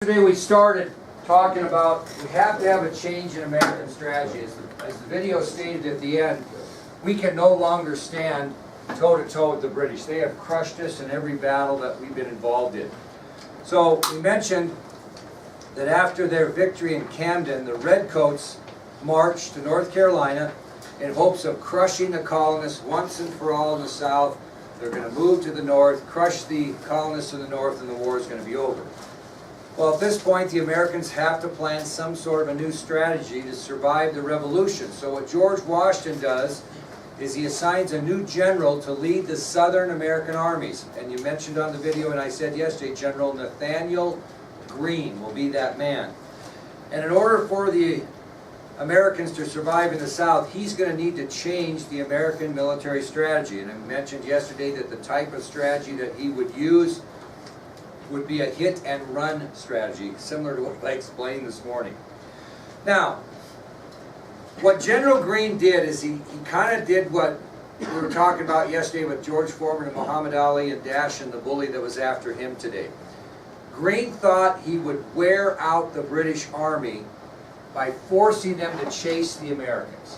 Today we started talking about we have to have a change in American strategy. As the video stated at the end, we can no longer stand toe-to-toe with the British. They have crushed us in every battle that we've been involved in. So we mentioned that after their victory in Camden, the Redcoats marched to North Carolina in hopes of crushing the colonists once and for all in the South. They're going to move to the North, crush the colonists in the North, and the war is going to be over. Well, at this point, the Americans have to plan some sort of a new strategy to survive the revolution. So what George Washington does is he assigns a new general to lead the Southern American armies. And you mentioned on the video, and I said yesterday, General Nathaniel Greene will be that man. And in order for the Americans to survive in the South, he's going to need to change the American military strategy. And I mentioned yesterday that the type of strategy that he would use would be a hit-and-run strategy, similar to what I explained this morning. Now, what General Greene did is he kind of did what we were talking about yesterday with George Foreman and Muhammad Ali and Dash and the bully that was after him today. Greene thought he would wear out the British Army by forcing them to chase the Americans.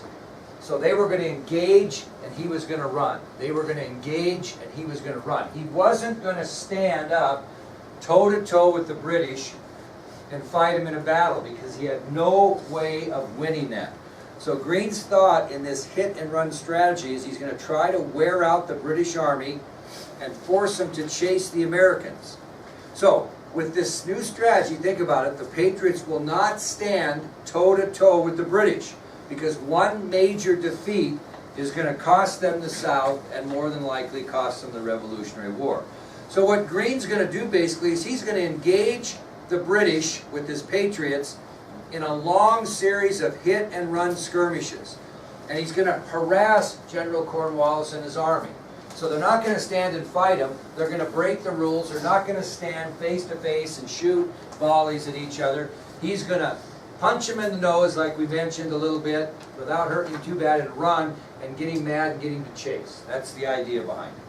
So they were going to engage and he was going to run. They were going to engage and he was going to run. He wasn't going to stand up toe-to-toe with the British and fight them in a battle because he had no way of winning that. So Greene's thought in this hit-and-run strategy is he's going to try to wear out the British Army and force them to chase the Americans. So with this new strategy, think about it, the Patriots will not stand toe-to-toe with the British because one major defeat is going to cost them the South and more than likely cost them the Revolutionary War. So what Greene's going to do basically is he's going to engage the British with his Patriots in a long series of hit-and-run skirmishes. And he's going to harass General Cornwallis and his army. So they're not going to stand and fight him. They're going to break the rules. They're not going to stand face-to-face and shoot volleys at each other. He's going to punch him in the nose, like we mentioned a little bit, without hurting him too bad, and run and get him mad and get him to chase. That's the idea behind it.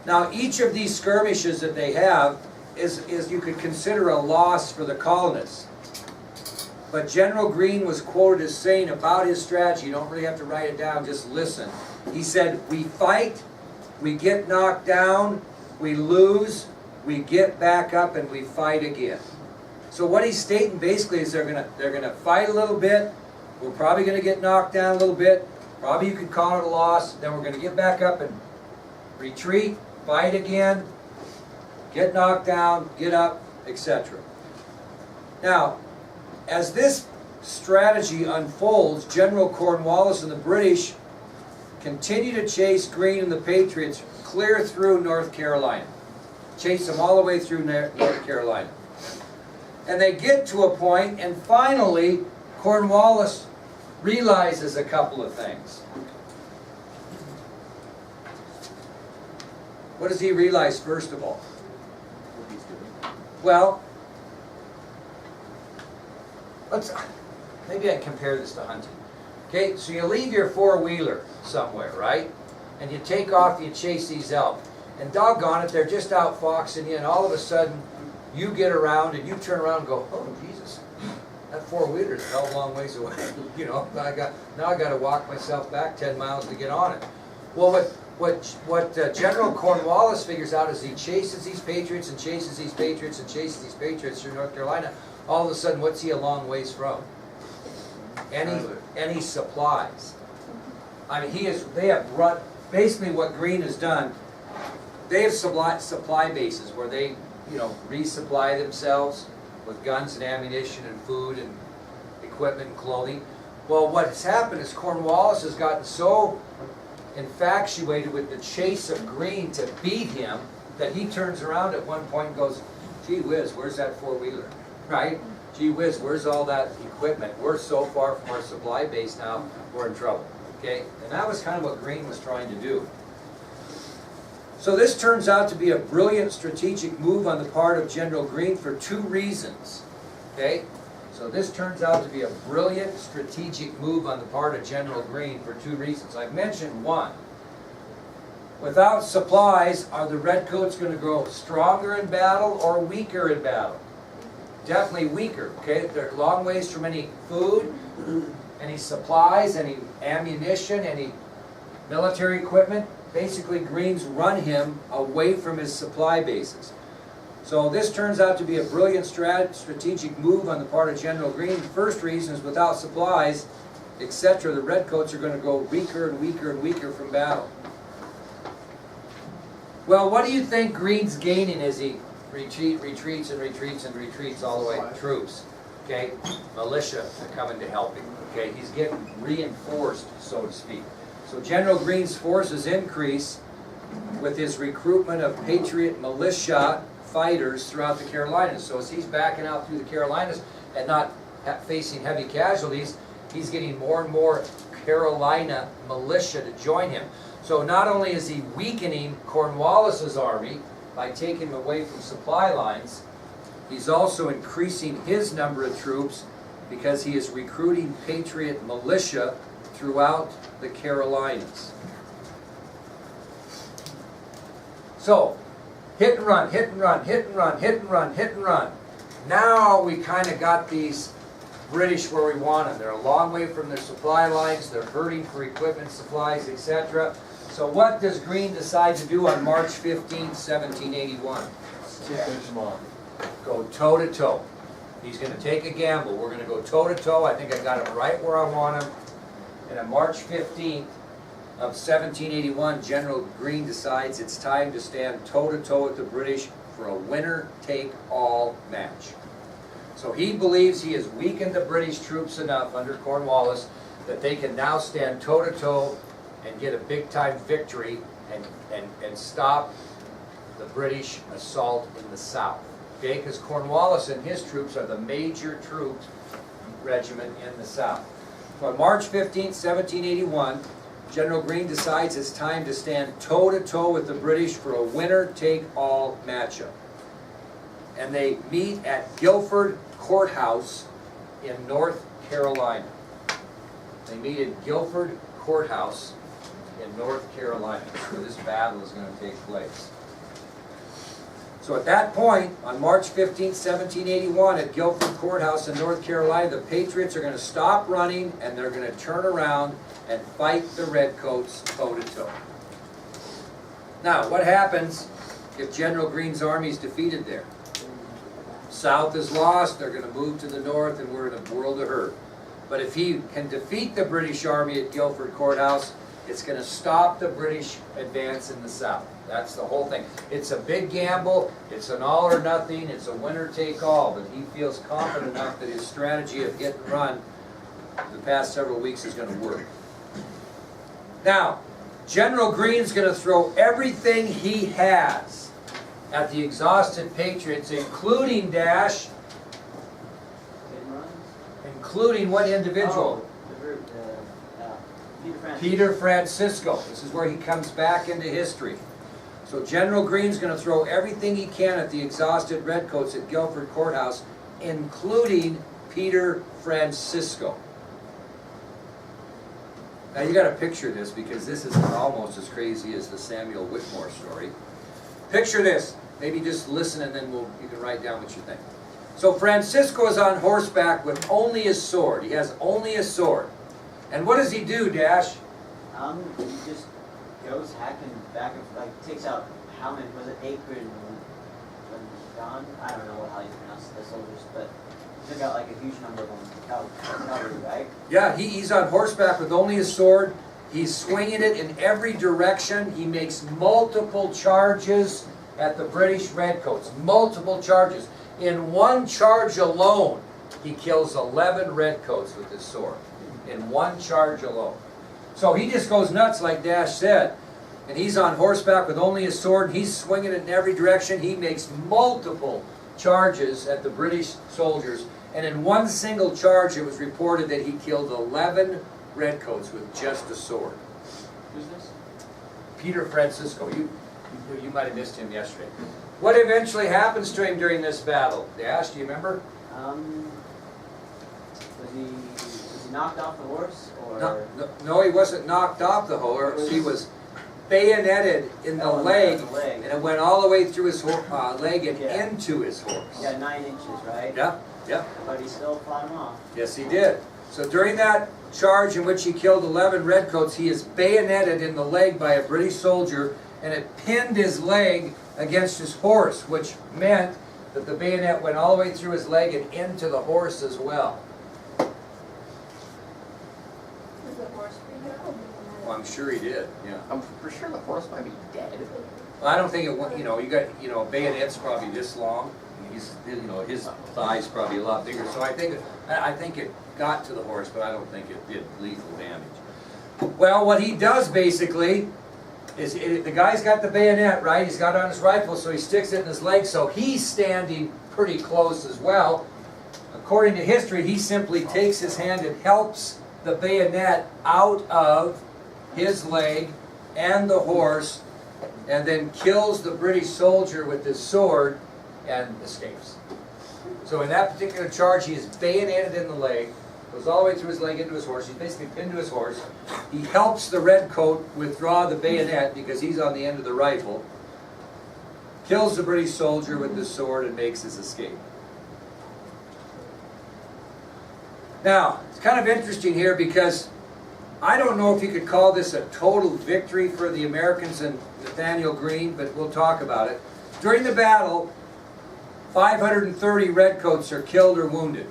Now, each of these skirmishes that they have is you could consider a loss for the colonists. But General Greene was quoted as saying about his strategy, you don't really have to write it down, just listen. He said, we fight, we get knocked down, we lose, we get back up, and we fight again. So what he's stating basically is they're gonna fight a little bit, we're probably going to get knocked down a little bit, probably you could call it a loss, then we're going to get back up and retreat, fight again, get knocked down, get up, etc. Now, as this strategy unfolds, General Cornwallis and the British continue to chase Greene and the Patriots clear through North Carolina. Chase them all the way through North Carolina. And they get to a point, and finally, Cornwallis realizes a couple of things. What does he realize first of all? Well, maybe I compare this to hunting. Okay, so you leave your four-wheeler somewhere, right? And you take off, you chase these elk. And doggone it, they're just out foxing you, and all of a sudden, you get around and you turn around and go, oh, Jesus, that four-wheeler's a hell of a long ways away. You know, now I got to walk myself back 10 miles to get on it. Well, what General Cornwallis figures out is he chases these Patriots and chases these Patriots and chases these Patriots through North Carolina. All of a sudden, what's he a long ways from? Any supplies. I mean, they have run, basically what Greene has done, they have supply bases where they, resupply themselves with guns and ammunition and food and equipment and clothing. Well, what's happened is Cornwallis has gotten so infatuated with the chase of Greene to beat him that he turns around at one point and goes, gee whiz, where's that four-wheeler? Right? Gee whiz, where's all that equipment? We're so far from our supply base now, we're in trouble. Okay? And that was kind of what Greene was trying to do. So this turns out to be a brilliant strategic move on the part of General Greene for two reasons. Okay? So this turns out to be a brilliant strategic move on the part of General Greene for two reasons. I've mentioned one. Without supplies, are the Redcoats going to grow stronger in battle or weaker in battle? definitely weaker, okay? They're a long ways from any food, any supplies, any ammunition, any military equipment. Basically, Greens run him away from his supply bases. So this turns out to be a brilliant strategic move on the part of General Greene. The first reason is without supplies, etc., the Redcoats are going to go weaker and weaker and weaker from battle. Well, what do you think Greene's gaining as he retreats and retreats and retreats all the way? Troops, okay? Militia are coming to help him, okay? He's getting reinforced, so to speak. So General Greene's forces increase with his recruitment of Patriot militia fighters throughout the Carolinas. So as he's backing out through the Carolinas and not facing heavy casualties, he's getting more and more Carolina militia to join him. So not only is he weakening Cornwallis's army by taking him away from supply lines, he's also increasing his number of troops because he is recruiting Patriot militia throughout the Carolinas. So, hit and run, hit and run, hit and run, hit and run, hit and run. Now we kind of got these British where we want them. They're a long way from their supply lines. They're hurting for equipment, supplies, etc. So what does Greene decide to do on March 15, 1781? Go toe-to-toe. He's going to take a gamble. We're going to go toe-to-toe. I think I got him right where I want him. And on March 15th of 1781, General Greene decides it's time to stand toe-to-toe with the British for a winner-take-all match. So he believes he has weakened the British troops enough under Cornwallis that they can now stand toe-to-toe and get a big-time victory and stop the British assault in the south. Okay, because Cornwallis and his troops are the major troop regiment in the south. So on March 15, 1781, General Greene decides it's time to stand toe-to-toe with the British for a winner-take-all matchup. And they meet at Guilford Courthouse in North Carolina. They meet at Guilford Courthouse in North Carolina, where this battle is going to take place. So at that point, on March 15, 1781, at Guilford Courthouse in North Carolina, the Patriots are going to stop running and they're going to turn around and fight the Redcoats toe-to-toe. Now, what happens if General Greene's army is defeated there? South is lost, they're going to move to the north, and we're in a world of hurt. But if he can defeat the British army at Guilford Courthouse, it's going to stop the British advance in the south. That's the whole thing. It's a big gamble, it's an all or nothing, it's a winner take all, but he feels confident enough that his strategy of hit and run the past several weeks is going to work. Now, General Greene's going to throw everything he has at the exhausted Patriots, including including what individual? Oh, the group, Peter Francisco. This is where he comes back into history. So General Greene's going to throw everything he can at the exhausted Redcoats at Guilford Courthouse, including Peter Francisco. Now you got to picture this, because this is almost as crazy as the Samuel Whitmore story. Picture this. Maybe just listen and then you can write down what you think. So Francisco is on horseback with only his sword. He has only his sword. And what does he do, Dash? He just goes hacking back and takes out how many, was it 8 good John? I don't know how you pronounce the soldiers, but he took out like a huge number of them. Cavalry, right? Yeah, he's on horseback with only his sword. He's swinging it in every direction. He makes multiple charges at the British Redcoats. Multiple charges. In one charge alone, he kills 11 Redcoats with his sword. In one charge alone. So he just goes nuts, like Dash said. And he's on horseback with only his sword. And he's swinging it in every direction. He makes multiple charges at the British soldiers. And in one single charge, it was reported that he killed 11 Redcoats with just a sword. Who's this? Peter Francisco. You might have missed him yesterday. What eventually happens to him during this battle? Dash, do you remember? Was he knocked off the horse, or? No, he wasn't knocked off the horse. bayoneted in the Oh, leg, the leg. and it went all the way through his leg and Yeah. into his horse. Yeah, 9 inches, right? Yep, yep. But he still fought him off. Yes, he did. So during that charge in which he killed 11 redcoats, he is bayoneted in the leg by a British soldier, and it pinned his leg against his horse, which meant that the bayonet went all the way through his leg and into the horse as well. Was the horse free now? Well, I'm sure he did, yeah. I'm for sure the horse might be dead. Well, I don't think it went, you know, you got, you know, bayonet's probably this long. He's, you know, his thigh's probably a lot bigger. So I think it got to the horse, but I don't think it did lethal damage. Well, what he does basically is, the guy's got the bayonet, right? He's got it on his rifle, so he sticks it in his leg, so he's standing pretty close as well. According to history, he simply takes his hand and helps the bayonet out of his leg and the horse, and then kills the British soldier with his sword and escapes. So in that particular charge, he is bayoneted in the leg, goes all the way through his leg into his horse. He's basically pinned to his horse. He helps the redcoat withdraw the bayonet because he's on the end of the rifle, kills the British soldier with his sword, and makes his escape. Now, it's kind of interesting here because I don't know if you could call this a total victory for the Americans and Nathaniel Greene, but we'll talk about it. During the battle, 530 redcoats are killed or wounded.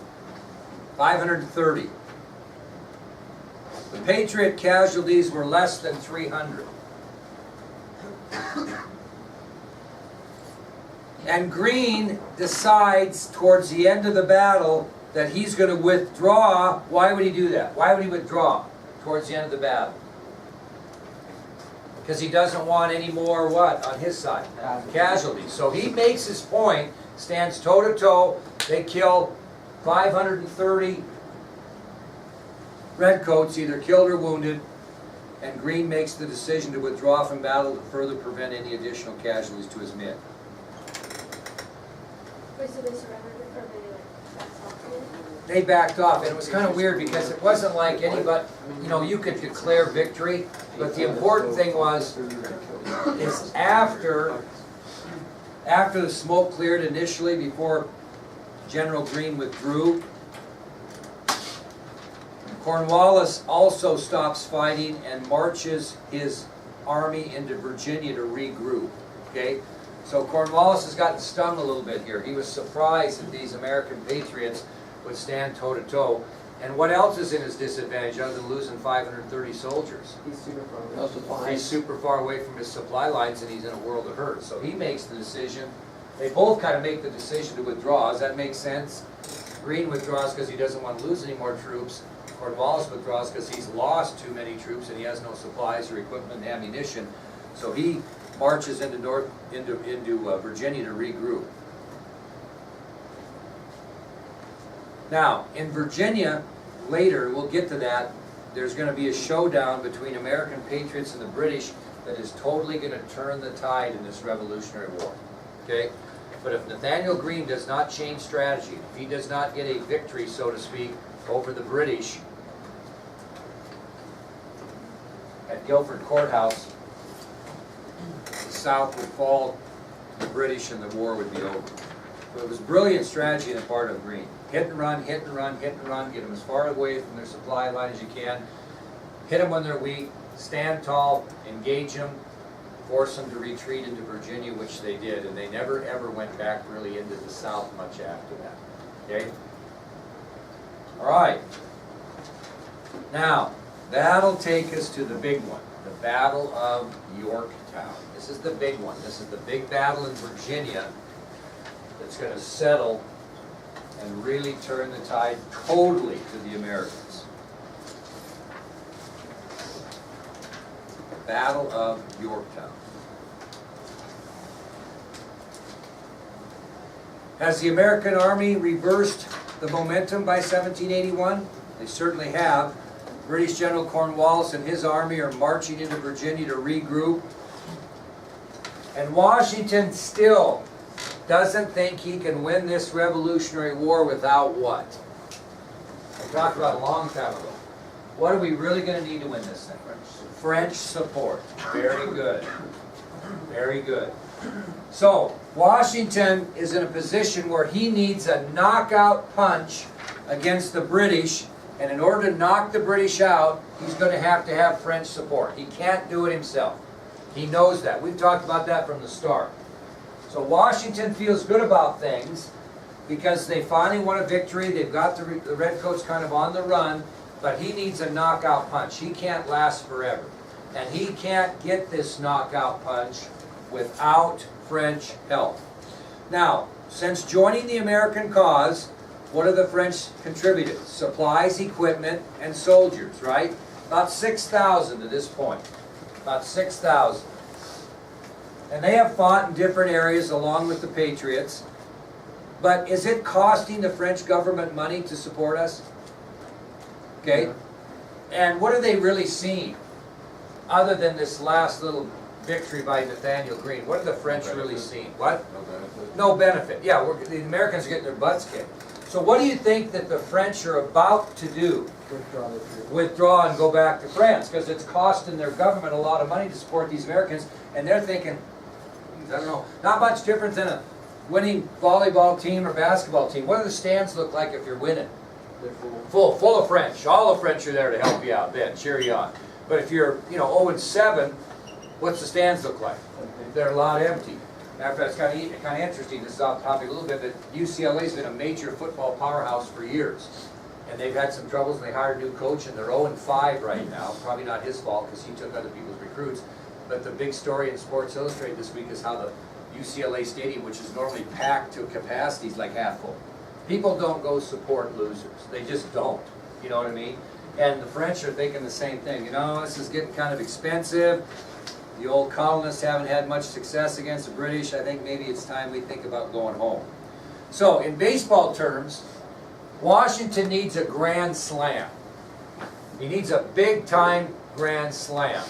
530. The Patriot casualties were less than 300. And Greene decides towards the end of the battle that he's going to withdraw. Why would he do that? Why would he withdraw towards the end of the battle? Because he doesn't want any more what on his side? Casualties. So he makes his point, stands toe-to-toe. They kill 530 redcoats, either killed or wounded, and Greene makes the decision to withdraw from battle to further prevent any additional casualties to his men. Wait, so they surrendered or they like backed off of it? They backed off, and it was kind of weird because it wasn't like anybody, you know, you could declare victory, but the important thing was, is after the smoke cleared initially, before General Greene withdrew, Cornwallis also stops fighting and marches his army into Virginia to regroup, okay? So Cornwallis has gotten stung a little bit here. He was surprised that these American patriots would stand toe-to-toe. And what else is in his disadvantage other than losing 530 soldiers? He's super far. No supplies. He's super far away from his supply lines and he's in a world of hurt. So he makes the decision. They both kind of make the decision to withdraw. Does that make sense? Greene withdraws because he doesn't want to lose any more troops. Cornwallis withdraws because he's lost too many troops and he has no supplies or equipment and ammunition. So he marches into Virginia to regroup. Now, in Virginia, later, we'll get to that, there's going to be a showdown between American patriots and the British that is totally going to turn the tide in this Revolutionary War. Okay? But if Nathaniel Greene does not change strategy, if he does not get a victory, so to speak, over the British at Guilford Courthouse, the South would fall to the British and the war would be over. So it was brilliant strategy on the part of Greene. Hit and run, hit and run, hit and run, get them as far away from their supply line as you can, hit them when they're weak, stand tall, engage them, force them to retreat into Virginia, which they did, and they never ever went back really into the South much after that. Okay? All right. Now, that'll take us to the big one, the Battle of Yorktown. This is the big one. This is the big battle in Virginia that's going to settle and really turn the tide totally to the Americans. Battle of Yorktown. Has the American army reversed the momentum by 1781? They certainly have. British General Cornwallis and his army are marching into Virginia to regroup. And Washington still doesn't think he can win this Revolutionary War without what? I talked about a long time ago. what are we really gonna need to win this thing? French support. Very good. Very good. So, Washington is in a position where he needs a knockout punch against the British, and in order to knock the British out, he's going to have French support. He can't do it himself. He knows that. We've talked about that from the start. So Washington feels good about things because they finally won a victory. They've got the Redcoats kind of on the run, but he needs a knockout punch. He can't last forever. And he can't get this knockout punch without French help. Now, since joining the American cause, what have the French contributed? Supplies, equipment, and soldiers, right? About 6,000 to this point. About 6,000. And they have fought in different areas along with the Patriots. But is it costing the French government money to support us? Okay? And what are they really seeing? Other than this last little victory by Nathaniel Greene, what are the French really seeing? What? No benefit. No benefit. Yeah, the Americans are getting their butts kicked. So what do you think that the French are about to do? Withdraw and go back to France, because it's costing their government a lot of money to support these Americans, and they're thinking, I don't know, not much different than a winning volleyball team or basketball team. What do the stands look like if you're winning? They're full. Full of French. All the French are there to help you out then, cheer you on. But if you're, 0-7, what's the stands look like? They're a lot empty. Matter of fact, it's kind of interesting, this is off topic a little bit, but UCLA's been a major football powerhouse for years. And they've had some troubles, and they hired a new coach, and they're 0-5 right now. Probably not his fault, because he took other people's recruits. But the big story in Sports Illustrated this week is how the UCLA stadium, which is normally packed to capacity, is like half full. People don't go support losers. They just don't. You know what I mean? And the French are thinking the same thing. This is getting kind of expensive. The old colonists haven't had much success against the British. I think maybe it's time we think about going home. So, in baseball terms, Washington needs a grand slam. He needs a big-time grand slam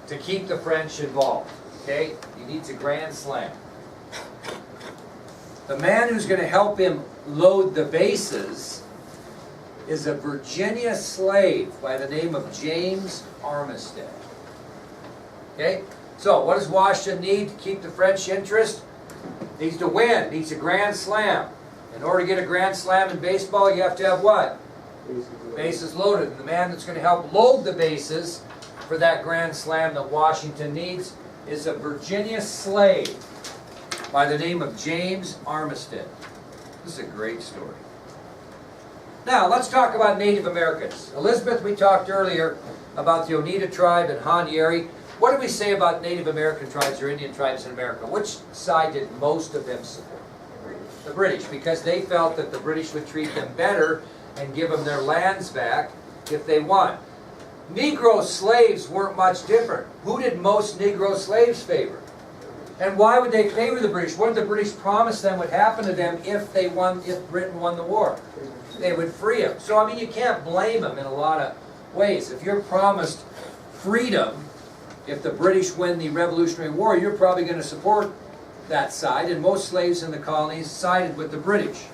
to keep the French involved. Okay? He needs a grand slam. The man who's going to help him load the bases is a Virginia slave by the name of James Armistead. Okay? So, what does Washington need to keep the French interest? Needs to win. Needs a grand slam. In order to get a grand slam in baseball, you have to have what? Bases loaded. And the man that's going to help load the bases for that grand slam that Washington needs is a Virginia slave by the name of James Armistead. This is a great story. Now, let's talk about Native Americans. Elizabeth, we talked earlier about the Oneida tribe and Hanyeri. What do we say about Native American tribes or Indian tribes in America? Which side did most of them support? The British, because they felt that the British would treat them better and give them their lands back if they won. Negro slaves weren't much different. Who did most Negro slaves favor? And why would they favor the British? What did the British promise them would happen to them if Britain won the war? They would free them. So, I mean, you can't blame them in a lot of ways. If you're promised freedom, if the British win the Revolutionary War, you're probably going to support that side, and most slaves in the colonies sided with the British.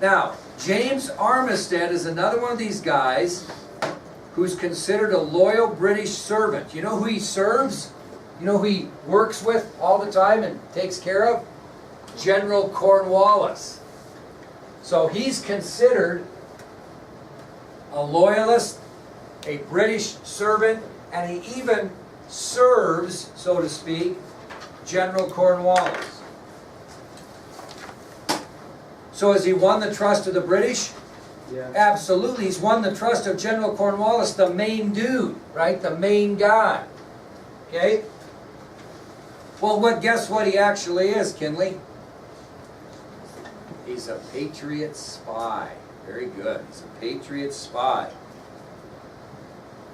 Now, James Armistead is another one of these guys who's considered a loyal British servant. You know who he serves? You know who he works with all the time and takes care of? General Cornwallis. So he's considered a loyalist, a British servant, and he even serves, so to speak, General Cornwallis. So has he won the trust of the British? Yeah. Absolutely. He's won the trust of General Cornwallis, the main dude, right? The main guy. Okay? Well, guess what he actually is, Kinley? He's a Patriot spy. Very good. He's a Patriot spy.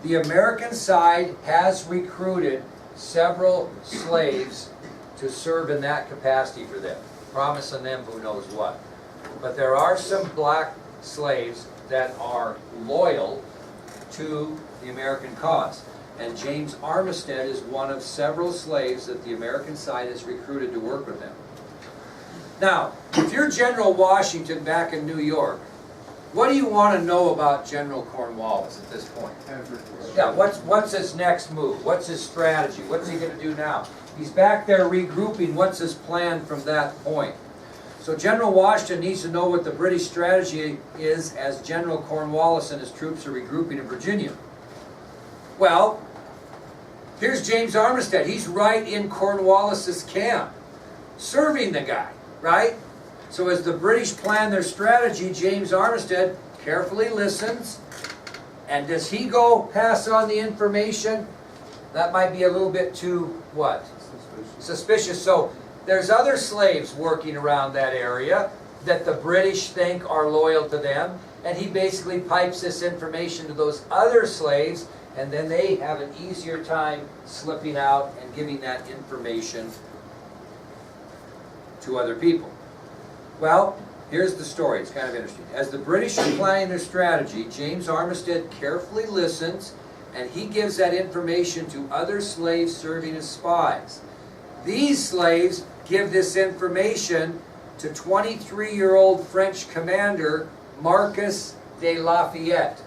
The American side has recruited several slaves to serve in that capacity for them, promising them who knows what. But there are some black slaves that are loyal to the American cause. And James Armistead is one of several slaves that the American side has recruited to work with them. Now, if you're General Washington back in New York, what do you want to know about General Cornwallis at this point? Yeah, what's his next move? What's his strategy? What's he going to do now? He's back there regrouping. What's his plan from that point? So General Washington needs to know what the British strategy is as General Cornwallis and his troops are regrouping in Virginia. Well, here's James Armistead. He's right in Cornwallis's camp, serving the guy, right? So as the British plan their strategy, James Armistead carefully listens. And does he go pass on the information? That might be a little bit too, what? Suspicious. So there's other slaves working around that area that the British think are loyal to them. And he basically pipes this information to those other slaves, and then they have an easier time slipping out and giving that information to other people. Well, here's the story. It's kind of interesting. As the British are planning their strategy, James Armistead carefully listens, and he gives that information to other slaves serving as spies. These slaves give this information to 23-year-old French commander Marcus de Lafayette.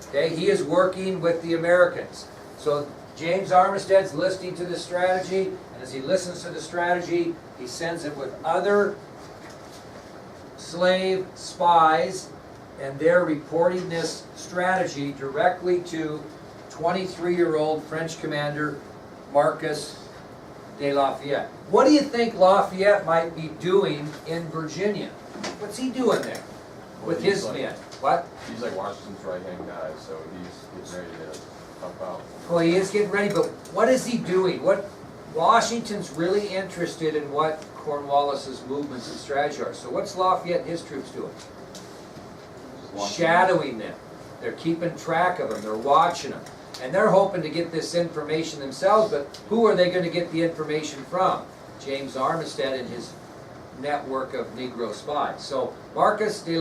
Okay, he is working with the Americans. So James Armistead's listening to the strategy, and as he listens to the strategy, he sends it with other slave spies, and they're reporting this strategy directly to 23-year-old French commander Marcus de Lafayette. What do you think Lafayette might be doing in Virginia? What's he doing there with his men? What? He's like Washington's right-hand guy, so he's getting ready to help out. Well, he is getting ready, but what is he doing? What Washington's really interested in what Cornwallis's movements and strategy are. So what's Lafayette and his troops doing? Shadowing them. They're keeping track of them. They're watching them. And they're hoping to get this information themselves, but who are they going to get the information from? James Armistead and his network of Negro spies. So Marcus de